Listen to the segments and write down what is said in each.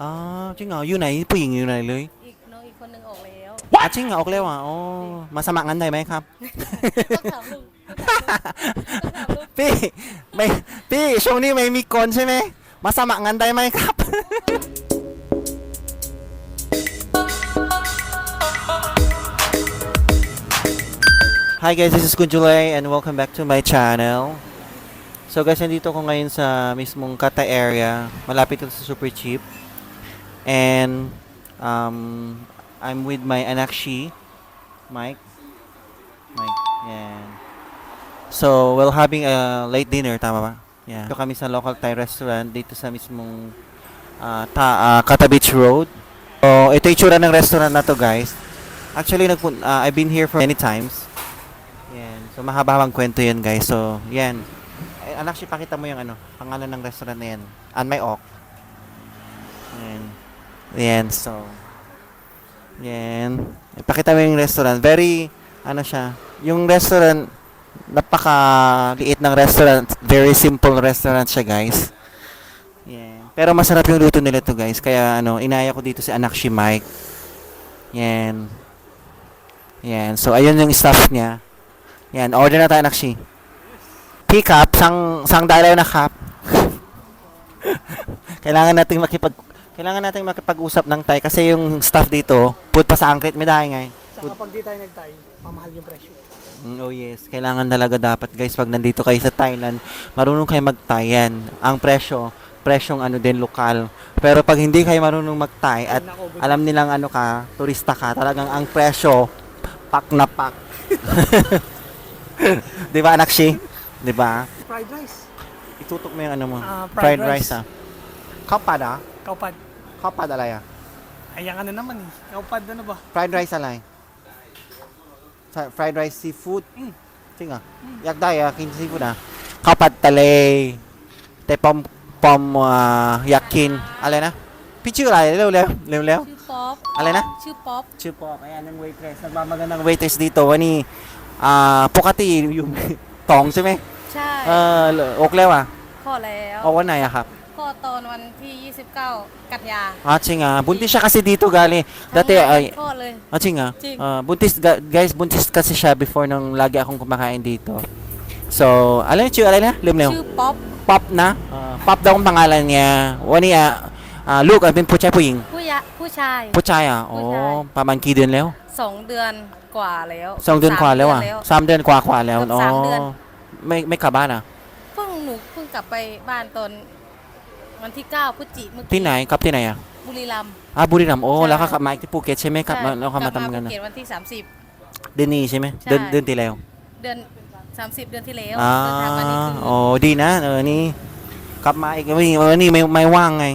อ๋อจริงเหรออยู่ไหนผู้หญิงอยู่ไหนเลยอีกน้องอีกคนหนึ่งออกแล้ว จริงเหรอออกแล้วอ่ะอ๋อมาสมัครงานได้ไหมครับ ต้องถามลุงต้องถามลุง พี่ไม่พี่ช่วงนี้ไม่มีกลใช่ไหมมาสมัครงานได้ไหมครับ Hi guys, this is Kunjulay and welcome back to my channel. So guys, nandito ko ngayon sa mismong Kata area, malapit ito sa Super Cheap. And I'm with my anak Shi, Mike. Yan. So, we're having a late dinner, tama ba? Yeah. Dito kami sa local Thai restaurant dito sa mismong Kata Beach Road. So, ito yung tsura ng restaurant na to, guys. Actually, I've been here for many times. Yan. So, mahaba-habang kwento yan, guys. So, yan. Anak, si pakita mo yung pangalan ng restaurant na yan. An Mai Ok. Yan. Yan. So, yan. Ipakita mo yung restaurant. Very, siya. Yung restaurant, napaka-liit ng restaurant. Very simple restaurant siya, guys. Yan. Pero masarap yung luto nila to, guys. Kaya, inaya ko dito si anak si Mike. Yan. Yan. So, ayun yung staff niya. Yan. Order na tayo, anak si. Pick up. Sang dalaw na cup. Kailangan nating makipag-usap ng Thai kasi yung staff dito, put pa sa angkrit, may dahil nga. Saka pag di tayo nag-Thai, mamahal yung presyo. Oh yes, kailangan talaga dapat guys pag nandito kayo sa Thailand, marunong kayo mag-Thai yan. Ang presyong din lokal. Pero pag hindi kayo marunong mag-Thai at alam nilang turista ka, talagang ang presyo pak na pak. 'Di ba anak si? 'Di ba? Fried rice. Itutok mo yung mo. Fried Rice rice. Kapad ah? Kaupad. Kapad alay ah? Ayan naman eh. Kaupad ba? Fried rice alay? Fried rice seafood? Sige nga. Yak daya, kin seafood ah. Kapad talay. Te pom yakin. Alay na? Pichu alay, lew. ชื่อป๊อป Alay na? ชื่อป๊อป Chupok. Ayan ang waitress. Nagmamagandang waitress dito. Wani, Pukati yung tong ใช่ไหม ใช่ อกแล้วอ่ะ คลอดแล้ว o วันไหนอะครับ คลอดตอนวันที่ 29 กันยา Ching nga. Buntis siya kasi dito gali. Datiทั้ง ay คลอดเลย Ching nga. Ching. Guys, buntis kasi siya before nung lagi akong kumakain dito. So, alay na? Limlew. ชื่อป๊อป Pop na. Pop daw ang pangalan niya. Wani Luke,เป็นผู้ชายผู้หญิง ผู้ชาย ผู้ชายอ่ะ ผู้ชาย ประมาณกี่เดือนแล้ว 2 เดือนกว่าแล้ว 2 เดือนกว่าแล้วอ่ะ 3 เดือนกว่าแล้ว เกือบ3 เดือน ไม่กลับบ้านอ่ะ หนูเพิ่งกลับไปบ้านตอนวันที่ 9 พฤศจิกายนเมื่อ ที่ กี้ ไหนกลับที่ไหนอ่ะ บุรีรัมย์ บุรีรัมย์โอ้ ใช่ แล้วก็กลับมาที่ภูเก็ตใช่ไหมกลับมา ใช่ แล้วก็มาทำ กลับ งาน ภู นะ เก็ตวันที่ เดือนนี้ใช่ไหม ใช่ เดือนที่แล้ว 30 เดือน 30 เดือนที่แล้ว อ่า เดินทางมานี่คือ โอ้ดีนะนี่กลับมาอีกวันนี้ไม่ว่างไง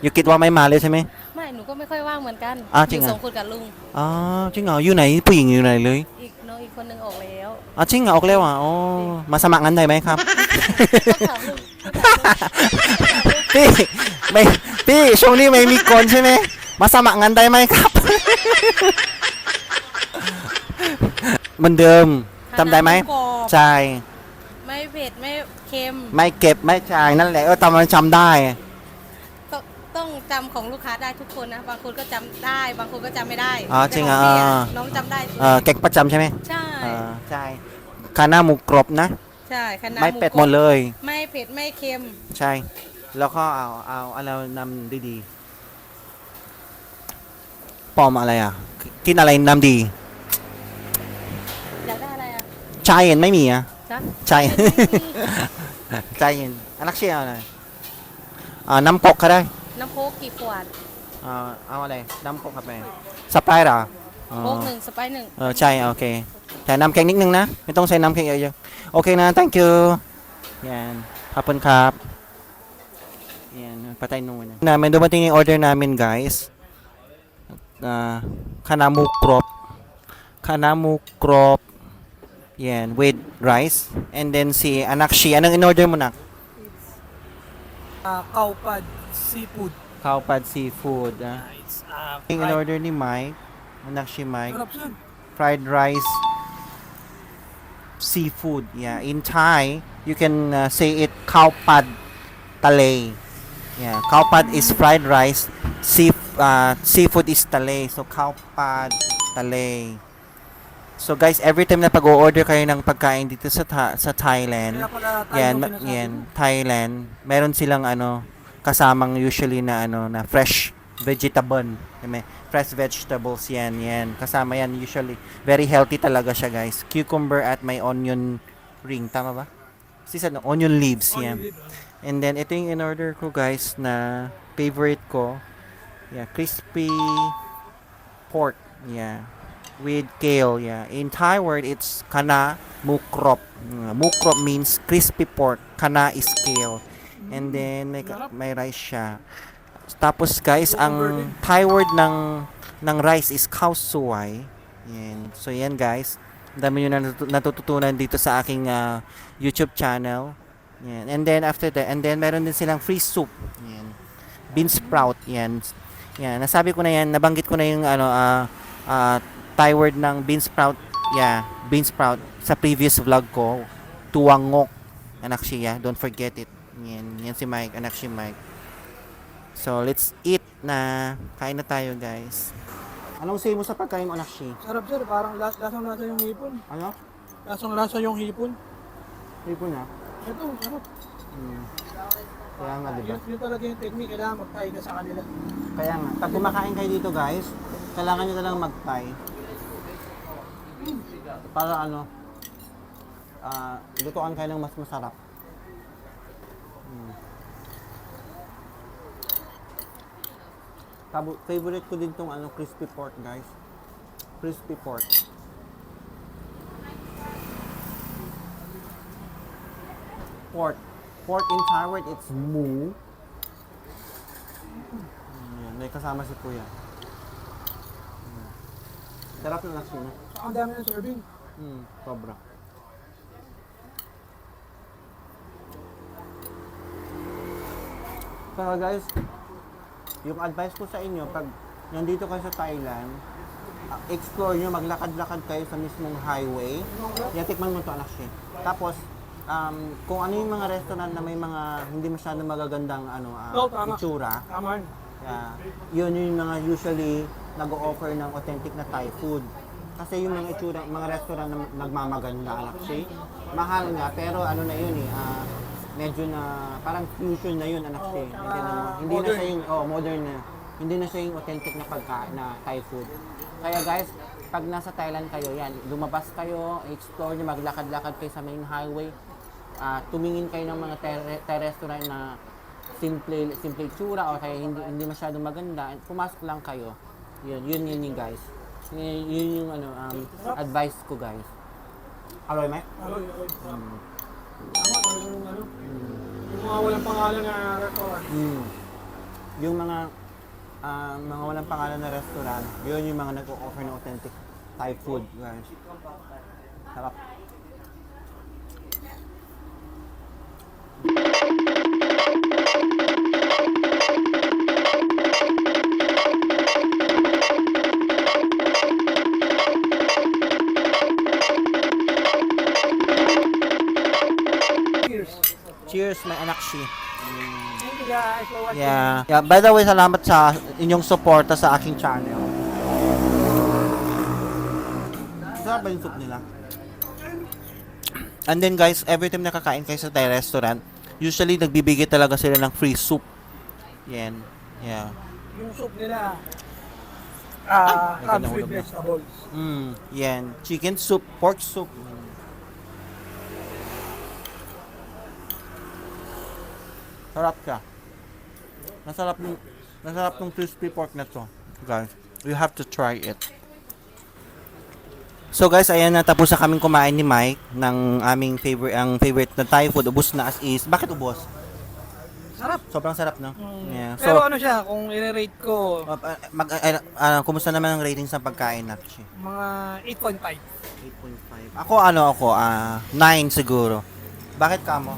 อยู่คิดว่าไม่มาเลยใช่ไหม ไม่หนูก็ไม่ค่อยว่างเหมือนกัน จริง อ เหรอ ยู่2 คนกับลุง อ๋อจริงเหรออยู่ไหนผู้หญิงอยู่ไหนเลย อีกน้องอีกคนหนึ่งออกแล้ว จริงเหรอออกแล้วอ่ะอ๋อมาสมัครงานได้ไหมครับ ต้องถามลุง พี่ไม่พี่ช่วงนี้ไม่มีกลใช่ไหมมาสมัครงานได้ไหมครับ เหมือนเดิมจำได้ไหม คณะกรอบ ใช่ ไม่เผ็ดไม่เค็ม ไม่เก็บไม่จ่ายนั่นแหละจำได้ ต้องจำของลูกค้าได้ทุกคนนะบางคนก็จำได้บางคนก็จำไม่ได้ จริงเหรอ แต่ของพี่ะน้องจำได้ เก็บประจำใช่ไหม ใช่ ใช่คาหน้าหมูกรอบนะ ใช่คณะ ไม่เป็ด กรอบ หมดเลย ไม่เผ็ดไม่เค็ม ใช่ แล้วก็เอาอะไรนำดีๆปอมอะไรอ่ะ กินอะไรนำดี อยากได้อะไรอ่ะ ชายเย็นไม่มีอ่ะ จ๊ะ ใช่ ใจเย็นอนักเชียร์อะไรน้ำกกก็ได้ น้ำโค้กกี่ขวด เอาอะไรน้ำกกครับแม่สไปร์เหรอ โค้ก1สไปร์1ใช่โอเคแต่น้ำแข็งนิดนึงนะไม่ต้องใส่น้ำแข็งเยอะๆโอเคนะ thank you yan ขอบคุณครับ yan patay nung namin dumating yung order namin guys kanamu crop yan with rice and then si anak shi anong in-order mo na Kaupad seafood. Kaupad seafood It's yung in-order ni Mike anak shi Mike Sarap yan. fried rice seafood. Yeah, in Thai, you can say it khao pad talay. Yeah, cow pad is fried rice. Seafood is talay. So cow pad, talay. So guys, every time na pag-order kayo ng pagkain dito sa Thailand, Kaya pala tayo yan, yung sinasabi yan, mo. Thailand, meron silang kasamang usually na na fresh vegetable. May fresh vegetables yan. Kasama yan usually. Very healthy talaga siya, guys. Cucumber at may onion ring, tama ba? Onion leaves yan. And then ito yung in-order ko, guys, na favorite ko. Yeah, crispy pork. Yeah. With kale, yeah. In Thai word, it's kana mukrop. Mukrop means crispy pork. Kana is kale. And then may rice siya. Tapos guys, ang Thai word ng rice is khao suai. Yan. So yan guys. Ang dami nyo natututunan dito sa aking YouTube channel. Yan. And then after that, and then meron din silang free soup. Yan. Bean sprout. Yan. Yan. Nasabi ko na yan, nabanggit ko na yung Thai word ng bean sprout. Yeah, bean sprout sa previous vlog ko. Tuwangok. Anak siya, don't forget it. Yan si Mike, anak si Mike. So, let's eat na. Kain na tayo, guys. Anong say mo sa pagkain mo, anak siya? Sarap sir, parang lasang-lasa yung hipon. Ano? Lasang-lasa yung hipon. Hipon na? Ito, sarap. Kaya nga, diba? Yun talaga yung technique, kailangan mag-try ka sa kanila. Kaya nga, pag kumakain kayo dito, guys, kailangan nyo talagang mag-Thai. Para lutuan kayo ng mas masarap. Favorite ko din tong crispy pork, guys. Crispy pork. Pork in Thai word, it's mu. May kasama si Kuya. Sarap na nasi na. Ang dami ng serving. Sobra. Pero guys, yung advice ko sa inyo, pag nandito kayo sa Thailand, explore nyo, maglakad-lakad kayo sa mismong highway. Tikman mo to, anak siya. Tapos, kung ano yung mga restaurant na may mga hindi masyadong magagandang Tama. itsura, Tama. yun yung mga usually nag-o-offer ng authentic na Thai food. Kasi yung mga itsura, mga restaurant na nagmamaganda, anak siya, mahal nga, pero na yun medyo na, parang fusion na yun, anak siya. Hindi na siya yung, modern na. Hindi na siya yung authentic na pagkain na Thai food. Kaya guys, pag nasa Thailand kayo, yan, lumabas kayo, explore nyo, maglakad-lakad kayo sa main highway, tumingin kayo ng mga Thai restaurant na simple itsura o kaya hindi masyadong maganda, pumasok lang kayo. Yun guys. Yun yung advice ko, guys. Aloy, Mike? Aloy. Tama, talaga yung yung mga walang pangalan na restaurant. Yung mga walang pangalan na restaurant, yun yung mga nag-o-offer ng authentic Thai food, guys. Sarap. Cheers, my anak si. Thank you guys for watching. Yeah. By the way, salamat sa inyong suporta sa aking channel. Sarap ba yung soup nila? And then guys, every time nakakain kayo sa Thai restaurant, usually nagbibigay talaga sila ng free soup. Yan. Yeah. Yung soup nila, Ay, comes ganda with ulam na. vegetables. Yan. Chicken soup, pork soup. Sarap siya. Masarap ng crispy pork na to. Guys, you have to try it. So guys, ayan na, tapos na kaming kumain ni Mike ng aming favorite na Thai food. Ubus na as is. Bakit ubos? Sarap. Sobrang sarap, no? Yeah. Pero siya, kung i-rate ko, Kumusta naman ang rating sa pagkain natin? mga 8.5. 8.5. Ako 9 siguro. Bakit ka mo?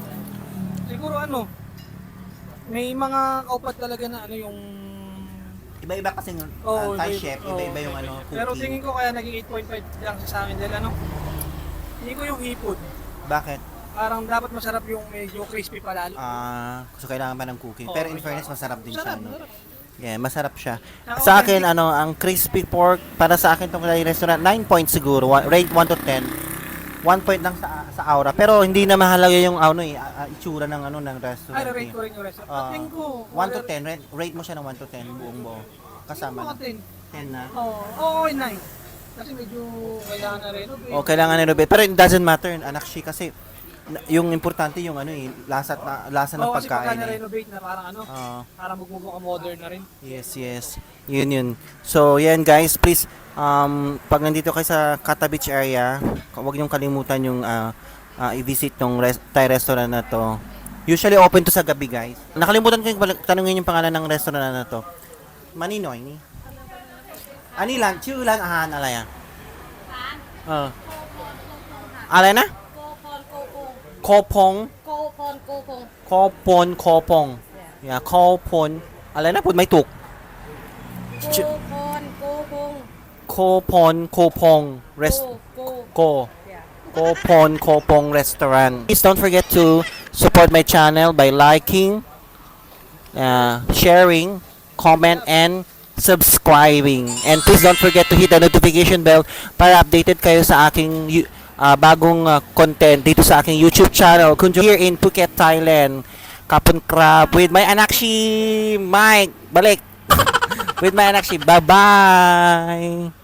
Siguro may mga kaupat talaga na yung... Iba-iba kasi ng Oo, Thai iba- chef, oo, iba-iba yung cooking. Pero tingin ko kaya naging 8.5 lang sa akin dahil hindi ko yung hipon. Bakit? Parang dapat masarap yung medyo crispy palalo. So kailangan pa ng cooking. Oo, Pero in may fairness, masarap din siya, Sarap, no? sarap. Yeah, masarap siya. Saka Sa akin, authentic. ang crispy pork, para sa akin tong restaurant, 9 points siguro. Rate 1 to 10. 1 point lang sa aura. Pero hindi na mahalaga yung itsura ng ng restaurant. Ay, rate ko rin yung restaurant. Ah, Tingin ko. 1 to 10. Rate mo siya ng 1 to 10 buong buo. Kasama na. 10. 10 na. Oo, 9. Kasi medyo kailangan na rin. O, kailangan renovate. Pero it doesn't matter, anak she, kasi yung importante yung lasa ng Oo, kasi pagka pagkain. na-renovate na parang Oo. parang magmumukha modern na rin. Yes. Yun. So, yan guys, please, pag nandito kayo sa Kata Beach area, huwag niyong kalimutan yung i-visit tong Thai restaurant na to. Usually open to sa gabi, guys. Nakalimutan ko yung tanungin yung pangalan ng restaurant na to. Maninoy ni? Anilan? Chulan ahan alaya? Alay na? Kopong? Kopon. Yeah, kopon. Alay na po, may tuk. Kopong. Kopong Restaurant. Please don't forget to support my channel by liking, sharing, comment, and subscribing. And please don't forget to hit the notification bell para updated kayo sa aking bagong content dito sa aking YouTube channel. Kunjo here in Phuket, Thailand. Kapon Crab with my anak si Mike. Balik. With my anak si. Bye-bye.